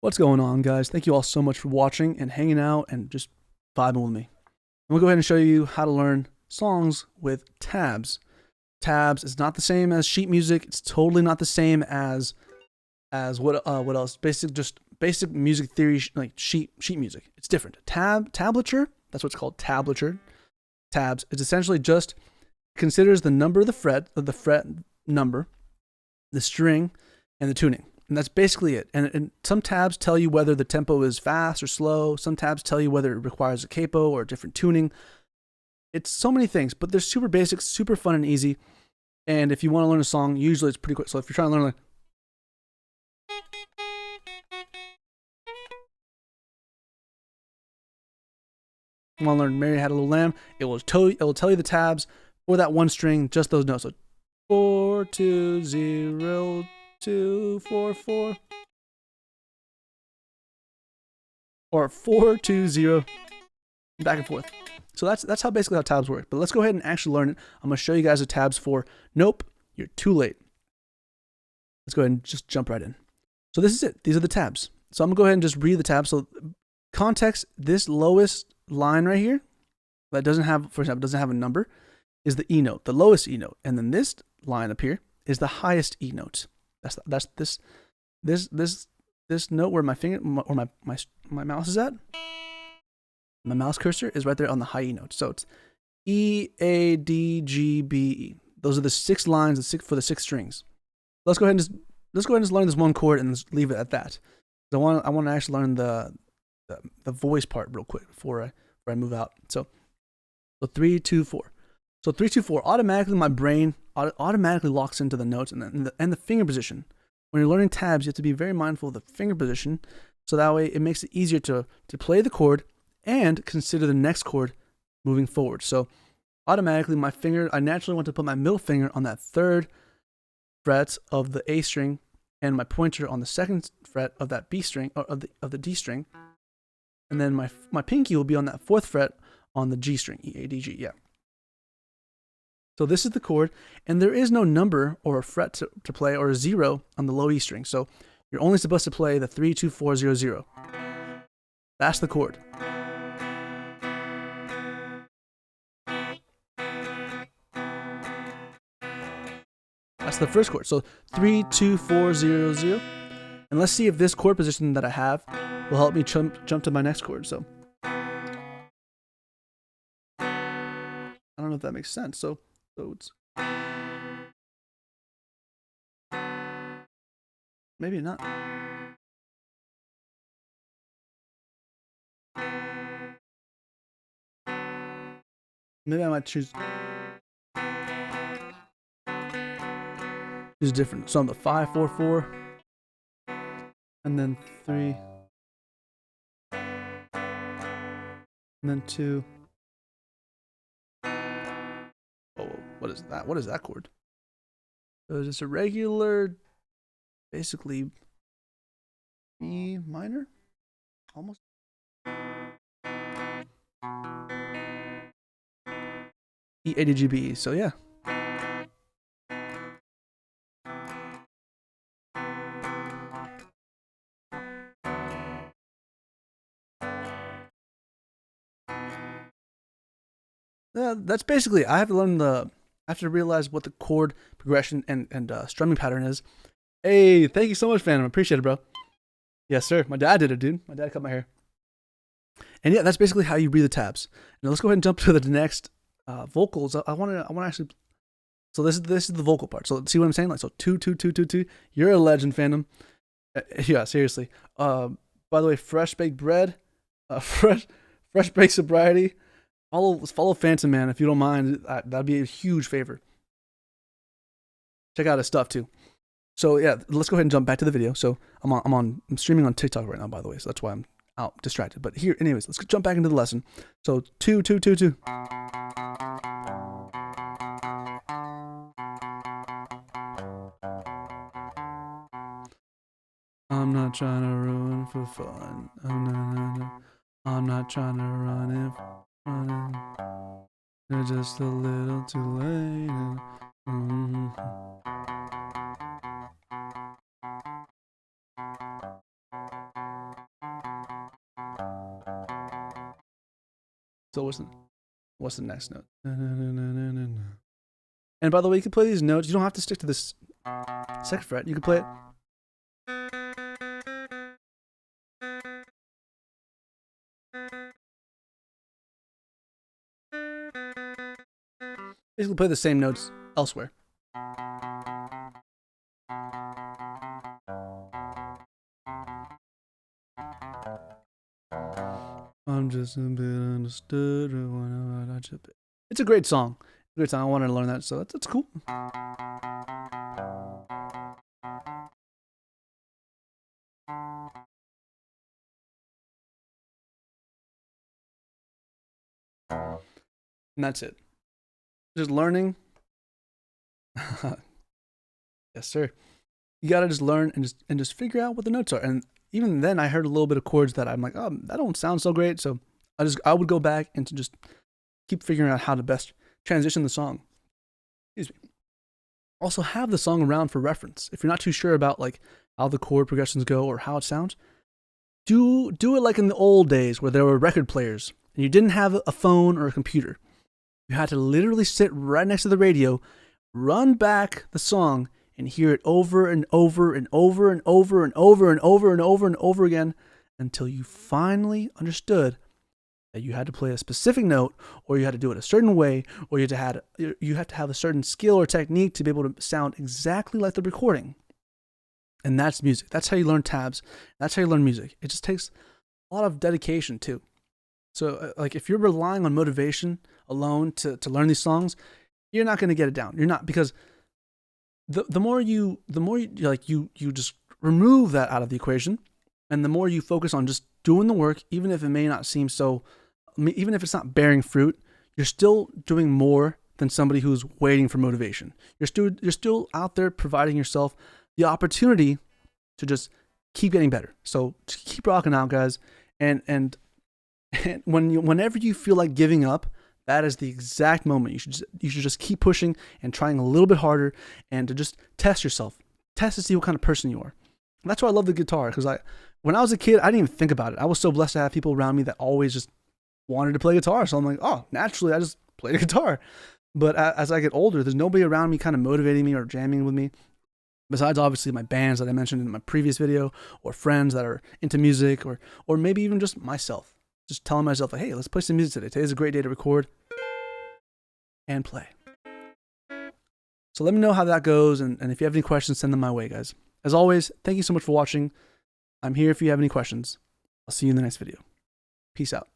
What's going on, guys? Thank you all so much for watching and hanging out and just vibing with me. I'm gonna go ahead and show you how to learn songs with tabs. Tabs is not the same as sheet music. It's totally not the same as what else? Basic music theory like sheet music. It's different. Tablature. That's what's called tablature. Tabs is essentially just considers the number of the fret number, the string, and the tuning. And that's basically it. And some tabs tell you whether the tempo is fast or slow. Some tabs tell you whether it requires a capo or a different tuning. It's so many things, but they're super basic, super fun and easy. And if you want to learn a song, usually it's pretty quick. So if you're trying to learn, like, you want to learn "Mary Had a Little Lamb," it will tell you the tabs for that one string, just those notes. So 4 2 0 2 4 4, or 4 2 0, back and forth. So that's how basically how tabs work. But let's go ahead and actually learn it. I'm gonna show you guys the tabs for "Nope, You're Too Late." Let's go ahead and just jump right in. So this is it. These are the tabs. So I'm gonna go ahead and just read the tabs. So context, this lowest line right here that doesn't have, for example, doesn't have a number, is the E note, the lowest E note, and then this line up here is the highest E note. That's this note where my finger or my mouse is at. My mouse cursor is right there on the high E note. So it's E, A, D, G, B, E. Those are the 6 lines for the 6 strings. Let's go ahead and just learn this one chord and just leave it at that. I want to actually learn the voice part real quick before I move out. So 3 2 4. So 3 2 4. Automatically, my brain automatically locks into the notes and the finger position. When you're learning tabs, you have to be very mindful of the finger position, so that way it makes it easier to play the chord and consider the next chord moving forward. So automatically, I naturally want to put my middle finger on that 3rd fret of the A string, and my pointer on the 2nd fret of that B string, or of the D string, and then my pinky will be on that 4th fret on the G string, E, A, D, G. Yeah. So this is the chord, and there is no number or a fret to play, or a 0 on the low E string. So you're only supposed to play the 3 2 4 0 0. That's the chord. That's the first chord. So 3 2 4 0 0. And let's see if this chord position that I have will help me jump to my next chord. So I don't know if that makes sense. So it's maybe not. Maybe I might choose different. So on the 5 4 4, and then 3, and then 2. Oh, what is that? What is that chord? So it's just a regular, basically B minor, almost. E, A, D, G, B, E. So yeah. That's basically, I have to realize what the chord progression and strumming pattern is. Hey, thank you so much, Phantom. I appreciate it, bro. Yes, sir. My dad did it, dude. My dad cut my hair. And yeah, that's basically how you read the tabs. Now let's go ahead and jump to the next vocals. I want to actually. So this is the vocal part. So see what I'm saying? Like, so 2 2 2 2 2. You're a legend, Phantom. Yeah, seriously. By the way, fresh baked bread, fresh baked sobriety. Follow Phantom, man, if you don't mind. That'd be a huge favor. Check out his stuff too. So yeah, let's go ahead and jump back to the video. So I'm streaming on TikTok right now, by the way, so that's why I'm out distracted. But here, anyways, let's jump back into the lesson. So 2 2 2 2. I'm not trying to ruin for fun. I'm not trying to run it for fun. You're just a little too late. So what's the next note? And by the way, you can play these notes. You don't have to stick to this second fret. You can play it. Basically play the same notes elsewhere. I'm just a bit understood. It's a great song. Great song. I wanted to learn that, so that's cool. And that's it. Just learning. Yes, sir. You gotta just learn and just figure out what the notes are. And even then, I heard a little bit of chords that I'm like, oh, that don't sound so great. So I would go back and to just keep figuring out how to best transition the song. Excuse me. Also, have the song around for reference. If you're not too sure about like how the chord progressions go or how it sounds, do it like in the old days where there were record players and you didn't have a phone or a computer. You had to literally sit right next to the radio, run back the song, and hear it over and over and over and over and over and over and over and over again until you finally understood that you had to play a specific note, or you had to do it a certain way, or you had to have a certain skill or technique to be able to sound exactly like the recording. And that's music. That's how you learn tabs. That's how you learn music. It just takes a lot of dedication too. So like if you're relying on motivation alone to learn these songs, you're not going to get it down. You're not, because the more you like you just remove that out of the equation, and the more you focus on just doing the work, even if it may not seem so, even if it's not bearing fruit, you're still doing more than somebody who's waiting for motivation. You're still out there providing yourself the opportunity to just keep getting better. So just keep rocking out, guys. And whenever you feel like giving up, that is the exact moment you should just keep pushing and trying a little bit harder, and to just test yourself, test to see what kind of person you are. And that's why I love the guitar, because when I was a kid, I didn't even think about it. I was so blessed to have people around me that always just wanted to play guitar. So I'm like, oh, naturally, I just play the guitar. But as I get older, there's nobody around me kind of motivating me or jamming with me, besides obviously my bands that I mentioned in my previous video, or friends that are into music, or maybe even just myself. Just telling myself, like, hey, let's play some music today. Today's a great day to record and play. So let me know how that goes, and if you have any questions, send them my way, guys. As always, thank you so much for watching. I'm here if you have any questions. I'll see you in the next video. Peace out.